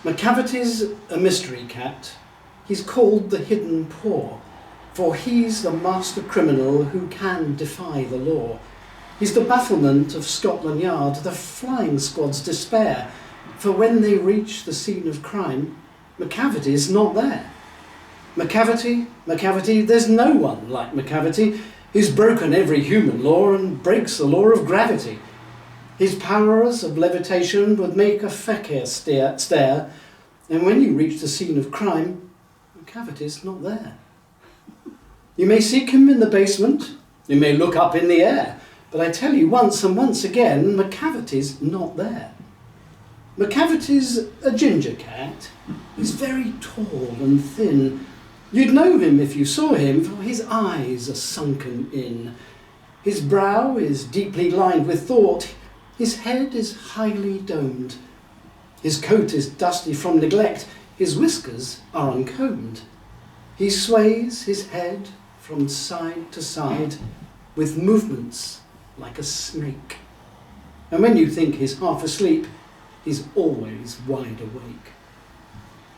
Macavity's a mystery cat. He's called the hidden paw, for he's the master criminal who can defy the law. He's the bafflement of Scotland Yard, the flying squad's despair, for when they reach the scene of crime, Macavity's not there. Macavity, Macavity, there's no one like Macavity. He's broken every human law and breaks the law of gravity. His powers of levitation would make a fakir stare, and when you reach the scene of crime, Macavity's not there. You may seek him in the basement, you may look up in the air, but I tell you once and once again, Macavity's not there. Macavity's a ginger cat. He's very tall and thin. You'd know him if you saw him, for his eyes are sunken in. His brow is deeply lined with thought. His head is highly domed. His coat is dusty from neglect. His whiskers are uncombed. He sways his head from side to side with movements like a snake. And when you think he's half asleep, he's always wide awake.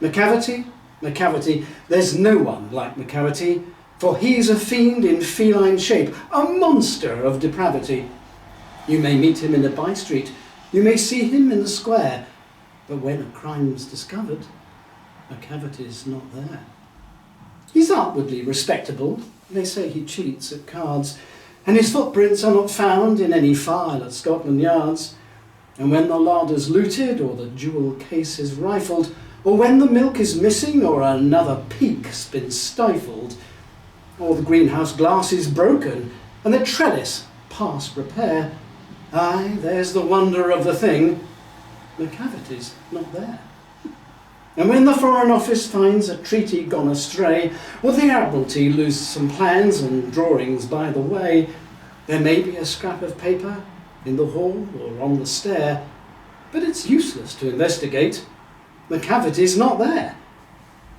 Macavity, Macavity, there's no one like Macavity, for he's a fiend in feline shape, a monster of depravity. You may meet him in a by-street, you may see him in the square, but when a crime's discovered, Macavity's not there. He's outwardly respectable. They say he cheats at cards, and his footprints are not found in any file at Scotland Yards. And when the larder's looted, or the jewel case is rifled, or when the milk is missing, or another peak's been stifled, or the greenhouse glass is broken, and the trellis past repair, aye, there's the wonder of the thing, Macavity's not there. And when the Foreign Office finds a treaty gone astray, or the Admiralty lose some plans and drawings by the way, there may be a scrap of paper in the hall or on the stair, but it's useless to investigate. Macavity's not there.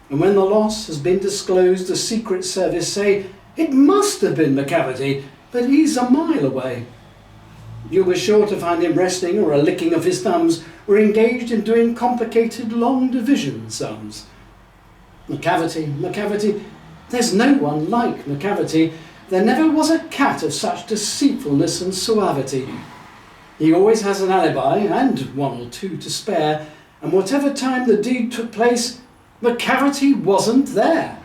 And when the loss has been disclosed, the Secret Service say, it must have been Macavity, but he's a mile away. You were sure to find him resting, or a licking of his thumbs, or engaged in doing complicated long division sums. Macavity, Macavity, there's no one like Macavity. There never was a cat of such deceitfulness and suavity. He always has an alibi, and one or two to spare, and whatever time the deed took place, Macavity wasn't there.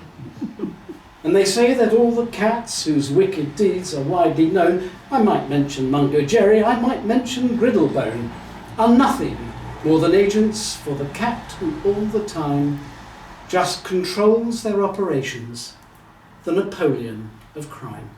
And they say that all the cats whose wicked deeds are widely known, I might mention Mungo Jerry, I might mention Griddlebone, are nothing more than agents for the cat who all the time just controls their operations, the Napoleon of crime.